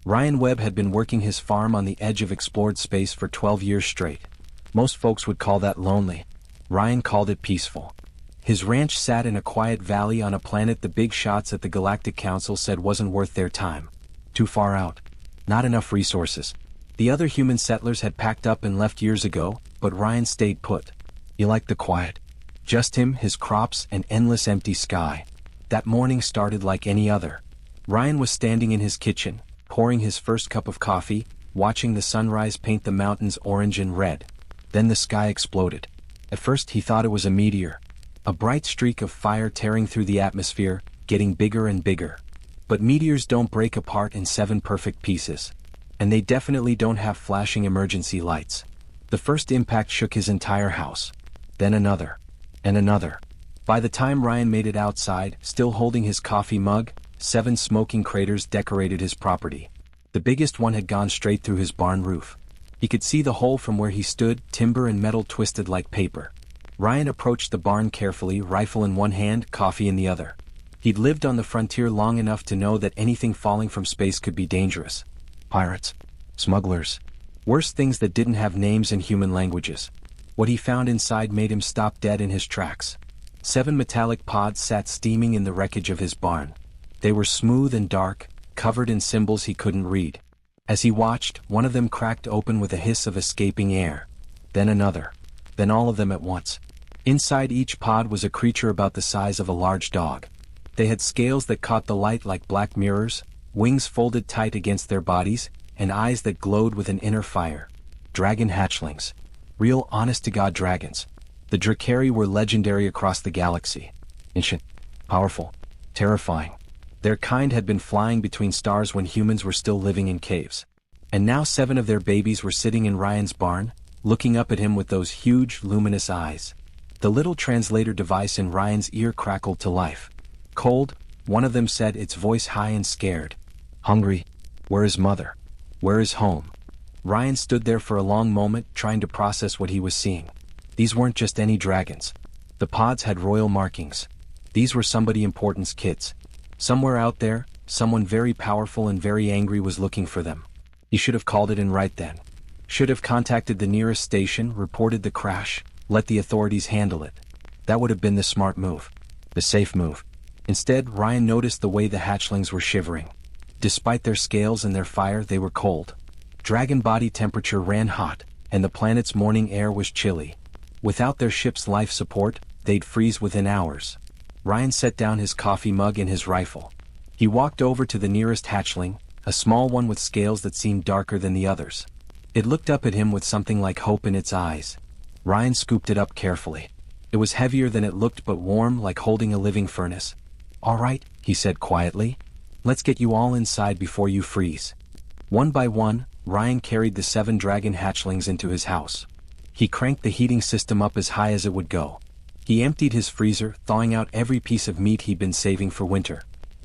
Ryan Webb had been working his farm on the edge of explored space for 12 years straight. Most folks would call that lonely. Ryan called it peaceful. His ranch sat in a quiet valley on a planet the big shots at the Galactic Council said wasn't worth their time. Too far out. Not enough resources. The other human settlers had packed up and left years ago, but Ryan stayed put. He liked the quiet. Just him, his crops, and endless empty sky. That morning started like any other. Ryan was standing in his kitchen, pouring his first cup of coffee, watching the sunrise paint the mountains orange and red. Then the sky exploded. At first he thought it was a meteor. A bright streak of fire tearing through the atmosphere, getting bigger and bigger. But meteors don't break apart in 7 perfect pieces. And they definitely don't have flashing emergency lights. The first impact shook his entire house. Then another. And another. By the time Ryan made it outside, still holding his coffee mug, 7 smoking craters decorated his property. The biggest one had gone straight through his barn roof. He could see the hole from where he stood, timber and metal twisted like paper. Ryan approached the barn carefully, rifle in one hand, coffee in the other. He'd lived on the frontier long enough to know that anything falling from space could be dangerous. Pirates. Smugglers. Worse things that didn't have names in human languages. What he found inside made him stop dead in his tracks. 7 metallic pods sat steaming in the wreckage of his barn. They were smooth and dark, covered in symbols he couldn't read. As he watched, one of them cracked open with a hiss of escaping air. Then another. Then all of them at once. Inside each pod was a creature about the size of a large dog. They had scales that caught the light like black mirrors, wings folded tight against their bodies, and eyes that glowed with an inner fire. Dragon hatchlings. Real honest-to-God dragons. The Drakari were legendary across the galaxy. Ancient. Powerful. Terrifying. Their kind had been flying between stars when humans were still living in caves. And now 7 of their babies were sitting in Ryan's barn, looking up at him with those huge, luminous eyes. The little translator device in Ryan's ear crackled to life. Cold, one of them said, its voice high and scared. Hungry. Where is mother? Where is home? Ryan stood there for a long moment, trying to process what he was seeing. These weren't just any dragons. The pods had royal markings. These were somebody important's kids. Somewhere out there, someone very powerful and very angry was looking for them. He should have called it in right then. Should have contacted the nearest station, reported the crash, let the authorities handle it. That would have been the smart move. The safe move. Instead, Ryan noticed the way the hatchlings were shivering. Despite their scales and their fire, they were cold. Dragon body temperature ran hot, and the planet's morning air was chilly. Without their ship's life support, they'd freeze within hours. Ryan set down his coffee mug and his rifle. He walked over to the nearest hatchling, a small one with scales that seemed darker than the others. It looked up at him with something like hope in its eyes. Ryan scooped it up carefully. It was heavier than it looked but warm, like holding a living furnace. "All right," he said quietly. "Let's get you all inside before you freeze." One by one, Ryan carried the 7 dragon hatchlings into his house. He cranked the heating system up as high as it would go. He emptied his freezer, thawing out every piece of meat he'd been saving for winter.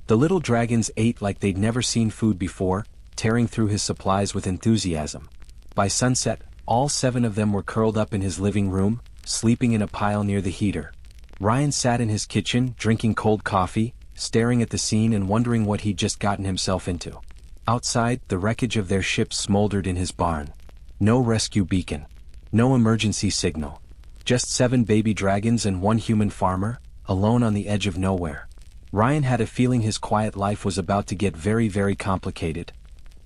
The little dragons ate like they'd never seen food before, tearing through his supplies with enthusiasm. By sunset, all 7 of them were curled up in his living room, sleeping in a pile near the heater. Ryan sat in his kitchen, drinking cold coffee, staring at the scene and wondering what he'd just gotten himself into. Outside, the wreckage of their ship smoldered in his barn. No rescue beacon. No emergency signal. Just 7 baby dragons and 1 human farmer, alone on the edge of nowhere. Ryan had a feeling his quiet life was about to get very, very complicated.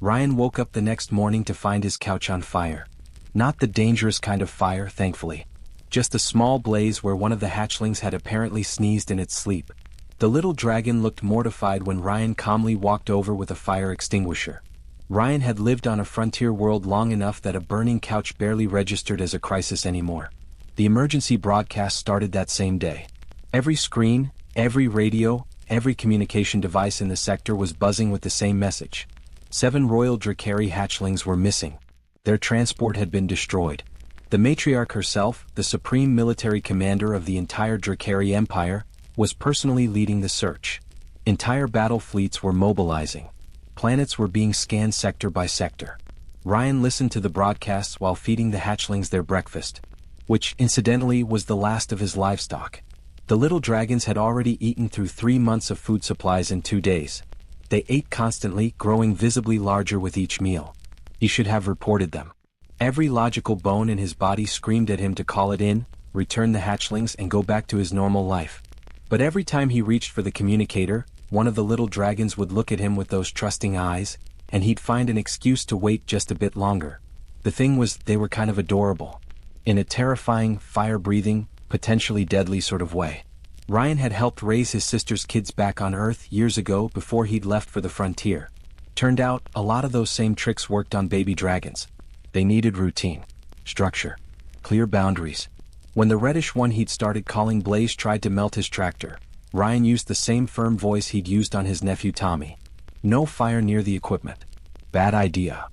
Ryan woke up the next morning to find his couch on fire. Not the dangerous kind of fire, thankfully. Just a small blaze where one of the hatchlings had apparently sneezed in its sleep. The little dragon looked mortified when Ryan calmly walked over with a fire extinguisher. Ryan had lived on a frontier world long enough that a burning couch barely registered as a crisis anymore. The emergency broadcast started that same day. Every screen, every radio, every communication device in the sector was buzzing with the same message. 7 royal Drakari hatchlings were missing. Their transport had been destroyed. The matriarch herself, the supreme military commander of the entire Drakari Empire, was personally leading the search. Entire battle fleets were mobilizing. Planets were being scanned sector by sector. Ryan listened to the broadcasts while feeding the hatchlings their breakfast, which, incidentally, was the last of his livestock. The little dragons had already eaten through 3 months of food supplies in 2 days. They ate constantly, growing visibly larger with each meal. He should have reported them. Every logical bone in his body screamed at him to call it in, return the hatchlings and go back to his normal life. But every time he reached for the communicator, one of the little dragons would look at him with those trusting eyes, and he'd find an excuse to wait just a bit longer. The thing was, they were kind of adorable. In a terrifying, fire-breathing, potentially deadly sort of way. Ryan had helped raise his sister's kids back on Earth years ago before he'd left for the frontier. Turned out, a lot of those same tricks worked on baby dragons. They needed routine, structure, clear boundaries. When the reddish one he'd started calling Blaze tried to melt his tractor, Ryan used the same firm voice he'd used on his nephew Tommy. No fire near the equipment. Bad idea.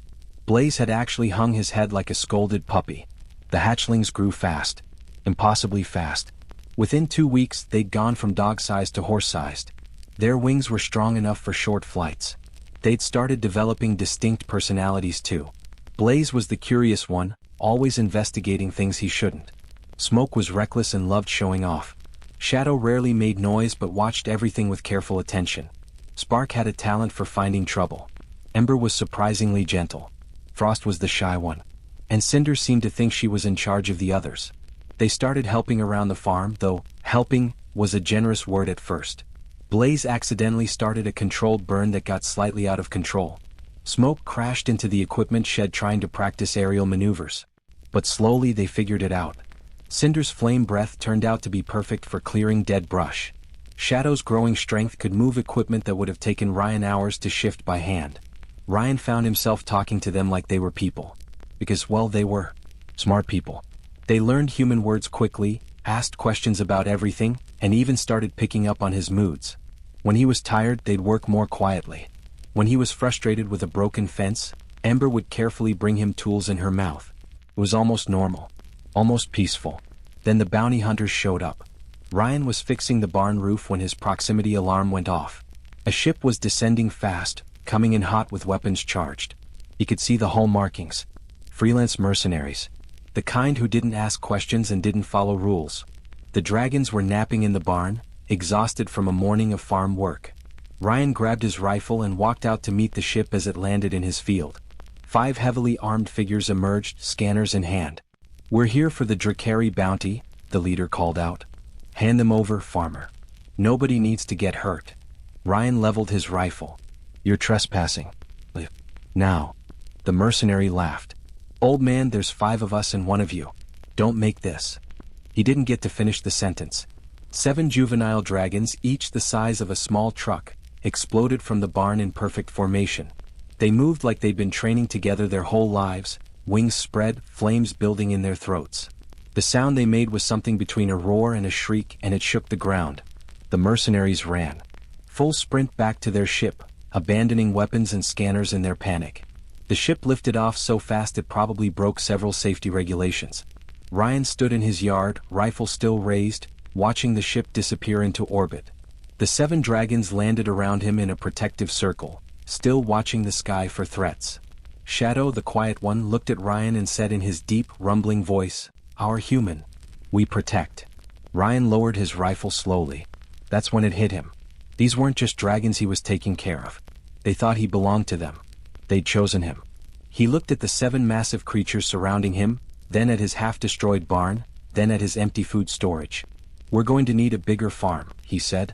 Blaze had actually hung his head like a scolded puppy. The hatchlings grew fast. Impossibly fast. Within 2 weeks, they'd gone from dog-sized to horse-sized. Their wings were strong enough for short flights. They'd started developing distinct personalities too. Blaze was the curious one, always investigating things he shouldn't. Smoke was reckless and loved showing off. Shadow rarely made noise but watched everything with careful attention. Spark had a talent for finding trouble. Ember was surprisingly gentle. Frost was the shy one. And Cinder seemed to think she was in charge of the others. They started helping around the farm, though helping was a generous word at first. Blaze accidentally started a controlled burn that got slightly out of control. Smoke crashed into the equipment shed trying to practice aerial maneuvers. But slowly they figured it out. Cinder's flame breath turned out to be perfect for clearing dead brush. Shadow's growing strength could move equipment that would have taken Ryan hours to shift by hand. Ryan found himself talking to them like they were people. Because, well, they were smart people. They learned human words quickly, asked questions about everything, and even started picking up on his moods. When he was tired, they'd work more quietly. When he was frustrated with a broken fence, Ember would carefully bring him tools in her mouth. It was almost normal. Almost peaceful. Then the bounty hunters showed up. Ryan was fixing the barn roof when his proximity alarm went off. A ship was descending fast, coming in hot with weapons charged. He could see the hull markings. Freelance mercenaries. The kind who didn't ask questions and didn't follow rules. The dragons were napping in the barn, exhausted from a morning of farm work. Ryan grabbed his rifle and walked out to meet the ship as it landed in his field. 5 heavily armed figures emerged, scanners in hand. "We're here for the Drakari bounty," the leader called out. "Hand them over, farmer. Nobody needs to get hurt." Ryan leveled his rifle. "You're trespassing. Leave. Now." The mercenary laughed. "Old man, there's 5 of us and 1 of you. Don't make this." He didn't get to finish the sentence. 7 juvenile dragons, each the size of a small truck, exploded from the barn in perfect formation. They moved like they'd been training together their whole lives, wings spread, flames building in their throats. The sound they made was something between a roar and a shriek, and it shook the ground. The mercenaries ran. Full sprint back to their ship, abandoning weapons and scanners in their panic. The ship lifted off so fast it probably broke several safety regulations. Ryan stood in his yard, rifle still raised, watching the ship disappear into orbit. The 7 dragons landed around him in a protective circle, still watching the sky for threats. Shadow, the quiet one, looked at Ryan and said in his deep, rumbling voice, "Our human. We protect." Ryan lowered his rifle slowly. That's when it hit him. These weren't just dragons he was taking care of. They thought he belonged to them. They'd chosen him. He looked at the 7 massive creatures surrounding him, then at his half-destroyed barn, then at his empty food storage. "We're going to need a bigger farm," he said.